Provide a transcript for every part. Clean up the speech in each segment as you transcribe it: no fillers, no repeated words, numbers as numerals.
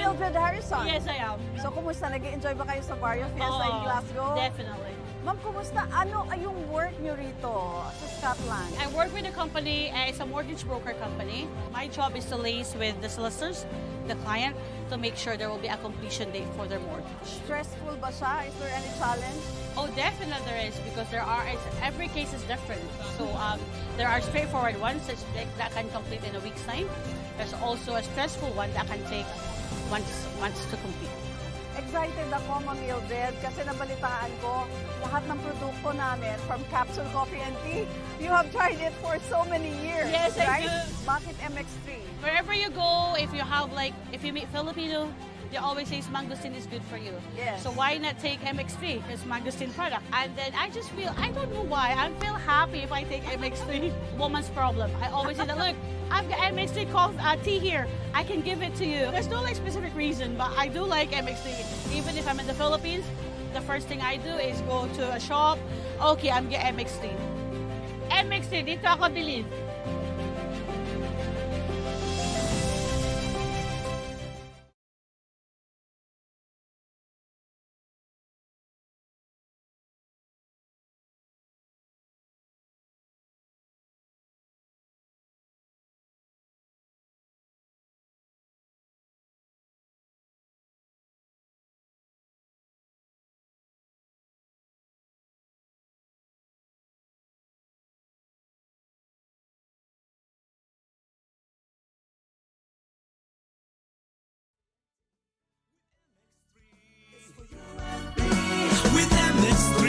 Mildred Harrison. Yes, I am. So, kumusta? Nag-enjoy ba kayo sa Barrio Fiesta in Glasgow? Definitely. Ma'am, kumusta? Ano ay yung work nyo rito sa Scotland? I work with a company, it's a mortgage broker company. My job is to liaise with the solicitors, the client, to make sure there will be a completion date for their mortgage. Stressful ba siya? Is there any challenge? Oh, definitely there is, because every case is different. So there are straightforward ones that can complete in a week's time. There's also a stressful one that can take months to complete. Excited ako, Ma'am Mildred, kasi nabalitaan ko lahat ng produkto namin from Capsule Coffee and Tea. You have tried it for so many years, Yes, I right? do. Bakit MX3? Wherever you go, if you meet Filipino, they always say mangosteen is good for you. Yes. So why not take MX3? It's mangosteen product. And then I just feel, I don't know why, I feel happy if I take MX3. Woman's problem. I always say that, look, I've got MX3 tea here. I can give it to you. There's no specific reason, but I do like MX3. Even if I'm in the Philippines, the first thing I do is go to a shop. Okay, I'm getting MX3. MX3, dito ako bilhin. With MX3,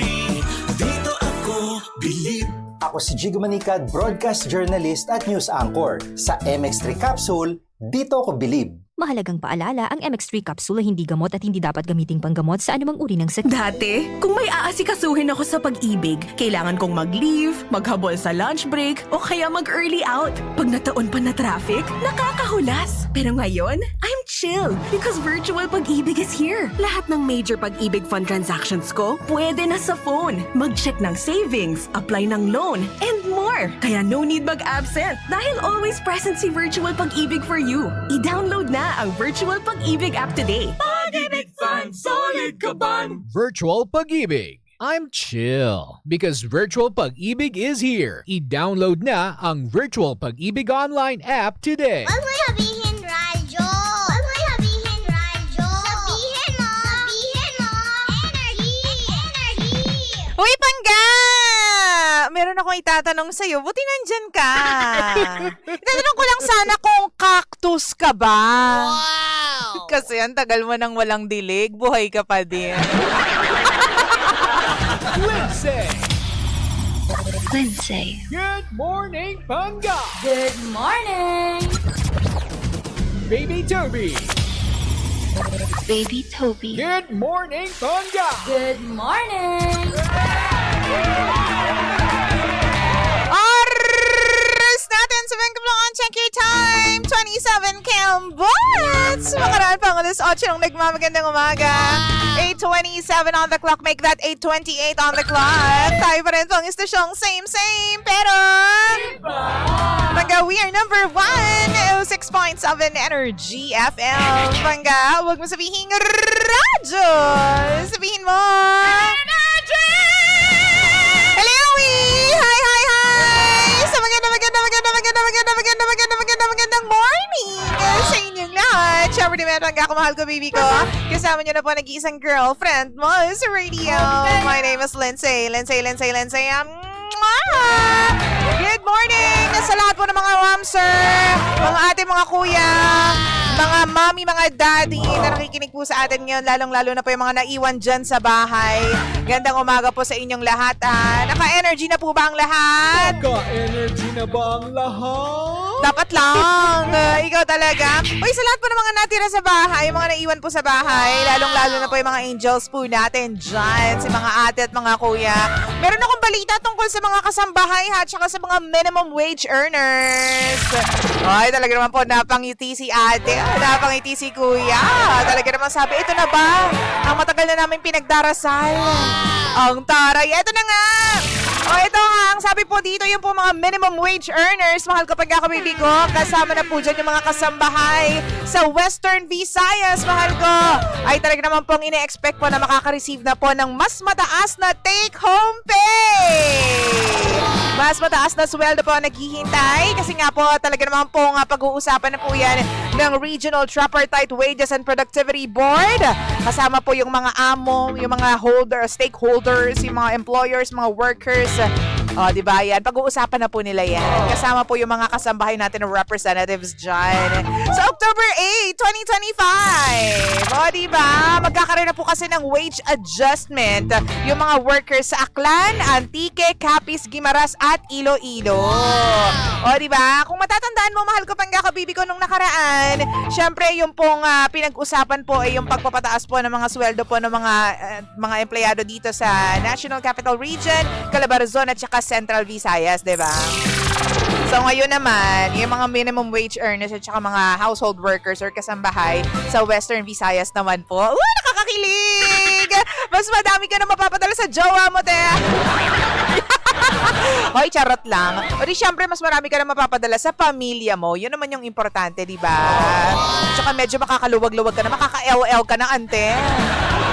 dito ako bilib. Ako si Jigo Manicad, broadcast journalist at news anchor. Sa MX3 Capsule, dito ako bilib. Mahalagang paalala, ang MX3 capsule ay hindi gamot at hindi dapat gamiting panggamot sa anumang uri ng sakit. Dati, kung may aasikasuhin ako sa pag-ibig, kailangan kong mag-leave, maghabol sa lunch break, o kaya mag-early out. Pag nataon pa na traffic, nakakahulas. Pero ngayon, I'm chill because virtual pag-ibig is here. Lahat ng major pag-ibig fund transactions ko, pwede na sa phone. Mag-check ng savings, apply ng loan, and more. Kaya no need mag-absent dahil always present si virtual pag-ibig for you. I-download na ang Virtual Pag-ibig app today. Pag-ibig fan, solid ka ban? Virtual Pag-ibig. I'm chill because Virtual Pag-ibig is here. I-download na ang Virtual Pag-ibig online app today. Huwag mo sabihin radyo! Huwag mo sabihin radyo! Sabihin mo! Sabihin mo! Energy! Energy! Uy, Pangga! Meron akong itatanong sa'yo. Buti nandyan ka. Itatanong ko lang sana kung cactus ka ba? Wow! Kasi ang tagal mo nang walang dilig, buhay ka pa din. Lindsay. Good morning, Panga! Good morning! Baby Toby! Baby Toby. Good morning, Panga! Good morning! Oras natin sa Bengkablongan. Check your time. 27 Kilobits. Makaraan pa ang alas 8 ng nagmamagandang umaga. 8:27 on the clock. Make that 8:28 on the clock. Tayo pa rin po ang istasyong same, pero... Pangga, we are number 1. 6.7 Energy FM. Pangga, huwag mo sabihin radyo. Sabihin mo... Hello! Hi! Sa magandang morning sa inyong lahat. Siyempre di meron ako, mahal ko, baby ko. Kasama niyo na po nag-iisang girlfriend mo sa radio. My name is Lindsay. Good morning sa lahat po ng mga mamser, mga ate, mga kuya, mga mami, mga daddy na nakikinig po sa atin ngayon, lalong-lalo na po yung mga naiwan dyan sa bahay. Gandang umaga po sa inyong lahat. Naka-energy na po ba ang lahat? Naka-energy na ba ang lahat? Dapat lang. Ikaw talaga. Uy, sa lahat po ng mga natira sa bahay, mga naiwan po sa bahay, lalong-lalo na po yung mga angels po natin dyan, si mga ate at mga kuya. Meron akong balita tungkol sa mga kasambahay at saka sa mga minimum wage earners. Ay, talaga naman po, napangiti si ate, napangiti si kuya. Talaga naman sabi, ito na ba ang matagal na namin pinagdarasal? Ang taray, ito na nga! O ito ha, ang sabi po dito, yung po mga minimum wage earners, mahal kapag ako baby ko, kasama na po dyan yung mga kasambahay sa Western Visayas, mahal ko. Ay talaga naman pong ine-expect po na makaka-receive na po ng mas mataas na take-home pay. Mas mataas na sweldo po ang naghihintay kasi nga po talaga naman pong pag-uusapan na po yan ng Regional Tripartite Wages and Productivity Board. Kasama po yung mga amo, yung mga stakeholders, yung mga employers, mga workers. O, di ba yan? Pag-uusapan na po nila yan. Kasama po yung mga kasambahay natin ng representatives dyan. Sa October 8, 2025. O, di ba? Magkakaroon na po kasi ng wage adjustment yung mga workers sa Aklan, Antique, Capiz, Guimaras at Iloilo. O, di ba? Kung matatandaan mo, mahal ko pang kabibi ko nung nakaraan, syempre yung pong pinag-usapan po ay yung pagpapataas po ng mga sweldo po ng mga empleyado dito sa National Capital Region, Calabarzon at saka Central Visayas, di ba? So ngayon naman, yung mga minimum wage earners at saka mga household workers or kasambahay sa Western Visayas naman po. Nakakakilig! Mas madami ka na mapapadala sa jowa mo, te! Hoy, charot lang. O di syempre, mas marami ka na mapapadala sa pamilya mo. Yun naman yung importante, di ba? Tsaka medyo makakaluwag-luwag ka na, makaka-LL ka na, ante.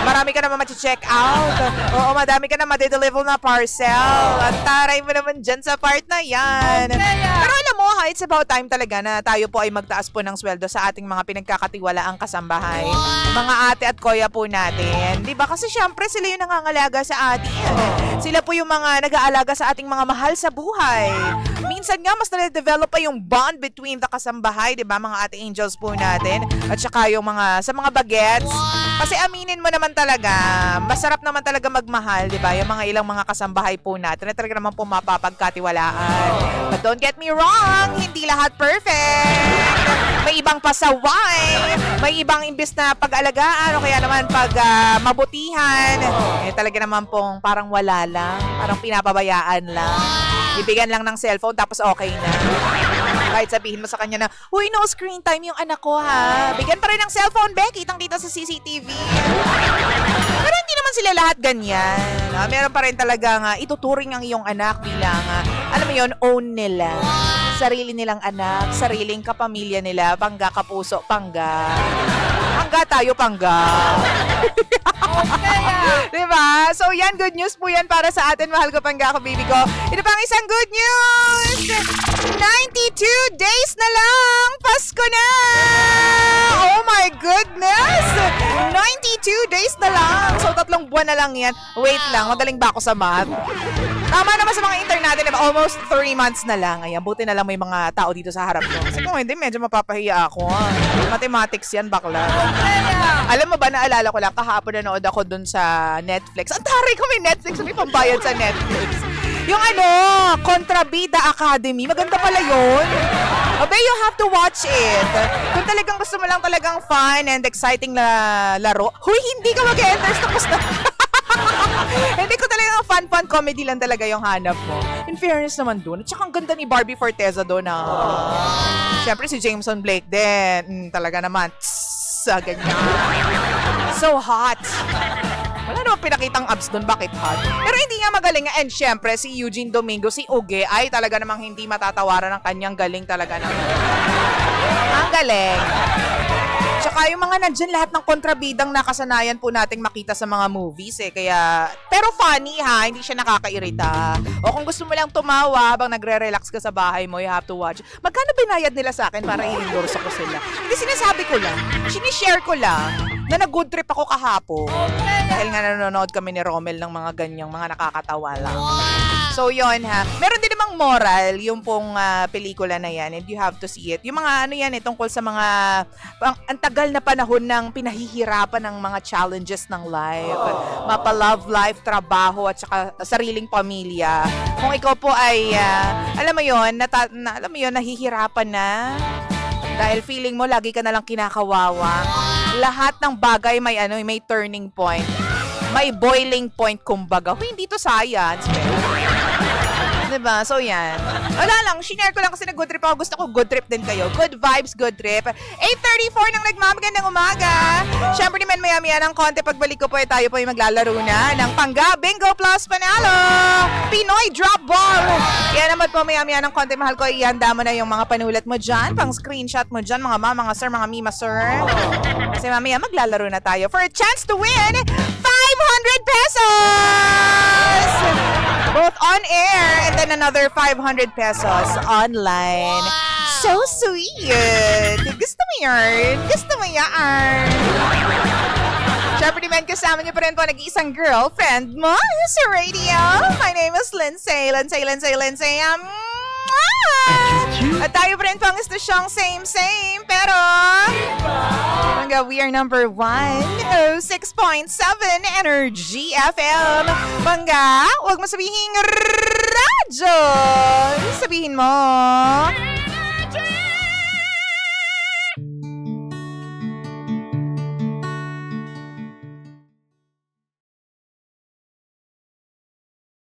Marami ka naman mag-check out. Oo, madami ka na madideliver na parcel. Ang taray mo naman dyan sa part na yan. Pero alam mo, it's about time talaga na tayo po ay magtaas po ng sweldo sa ating mga pinagkakatiwalaang kasambahay. Mga ate at kuya po natin. Di ba? Kasi syempre sila yung nangangalaga sa atin. Sila po yung mga nag-aalaga sa ating mga mahal sa buhay. Minsan nga, mas na-develop pa yung bond between the kasambahay, di ba? Mga ate angels po natin. At saka yung sa mga bagets. Kasi aminin mo naman talaga, masarap naman talaga magmahal, di ba? Yung mga ilang mga kasambahay po natin na talaga naman po mapapagkatiwalaan. But don't get me wrong, hindi lahat perfect. May ibang pasaway, may ibang imbis na pag-alagaan o kaya naman pag mabutihan. Talaga naman pong parang wala lang, parang pinapabayaan lang. Bibigyan lang ng cellphone tapos okay na. Kahit sabihin mo sa kanya na, uy, no screen time yung anak ko ha. Bigyan pa rin ng cellphone, Beck. Kitang-kita sa CCTV. Pero hindi naman sila lahat ganyan. Meron pa rin talagang ituturing ang iyong anak bilang, alam mo yun, own nila. Sarili nilang anak, sariling kapamilya nila, pangga kapuso, pangga. Pangga tayo, pangga. Okay, diba? So yan, good news po yan para sa atin, mahal ko pangga ako, baby ko. Ito pang isang good news! 92 days na lang! Pasko na! Oh my goodness! 92 days na lang! So 3 buwan na lang yan. Wait lang, magaling ba ako sa math? Tama naman sa mga intern natin, diba? Almost 3 months na lang. Ayan, buti na lang may mga tao dito sa harap ko. Kasi kung hindi, medyo mapapahiya ako. Mathematics yan, bakla. Alam mo ba, naalala ko lang, kahapon nanood ako dun sa Netflix. Ang taray ko may Netflix, may pambayad sa Netflix. Yung Contrabida Academy. Maganda pala yun. Obe, you have to watch it. Kung talagang gusto mo lang talagang fun and exciting na laro, huy, hindi ka mag-enters tapos na. Hindi ko talaga fun comedy lang talaga yung hanap mo. In fairness naman doon. At saka ang ganda ni Barbie Forteza doon na. Siyempre si Jameson Blake din. Talaga naman. Ganyan. So hot. Wala naman pinakitang abs doon. Bakit hot? Pero hindi nga magaling nga. And syempre si Eugene Domingo, si Uge, ay talaga namang hindi matatawaran ng kanyang galing talaga naman. Ang galing. Tsaka yung mga nandyan lahat ng kontrabidang nakasanayan po nating makita sa mga movies eh. Kaya, pero funny ha, hindi siya nakakairita. O kung gusto mo lang tumawa habang nagre-relax ka sa bahay mo, you have to watch. Magkano binayad nila sa akin para i-endorse ako sila? Hindi, sinasabi ko lang. Sinishare ko lang na nag-good trip ako kahapon. Dahil nga nanonood kami ni Rommel ng mga ganyang mga nakakatawa lang. So yun ha. Meron din namang moral yung pong pelikula na yan and you have to see it. Yung mga ano yan tungkol sa mga ang tagal na panahon ng pinahihirapan ng mga challenges ng life. Mapa-love life, trabaho at saka sariling pamilya. Kung ikaw po ay alam mo yun, nahihirapan na dahil feeling mo lagi ka na lang kinakawawa. Lahat ng bagay may turning point. May boiling point kumbaga. Hindi to science. Diba? Diba? So, yan. Wala lang. Shinare ko lang kasi nag-good trip ako. Gusto ko good trip din kayo. Good vibes, good trip. 8:34 ng nagmamagandang umaga. Siyempre naman maya-maya ng konti pagbalik ko po tayo po yung maglalaro na ng Pangga Bingo Plus Panalo Pinoy Drop Ball. Yan naman po maya-maya ng konti, mahal ko. Ihanda mo na yung mga panulat mo dyan. Pang screenshot mo dyan, mga mama, mga sir, mga mima, sir. Kasi mamaya maglalaro na tayo for a chance to win 500 pesos! Both on air and then another 500 pesos online. So sweet! Gusto mo yarn? Gusto mo yan? Siyempre naman kasama niyo pa rin po nag-iisang girlfriend mo sa radio. My name is Lindsay. Lindsay. At tayo pa rin po ang istasyong same. Pero, hanggang we are number 106.7 Energy FM. Bangga, huwag mo sabihin radyo. Sabihin mo,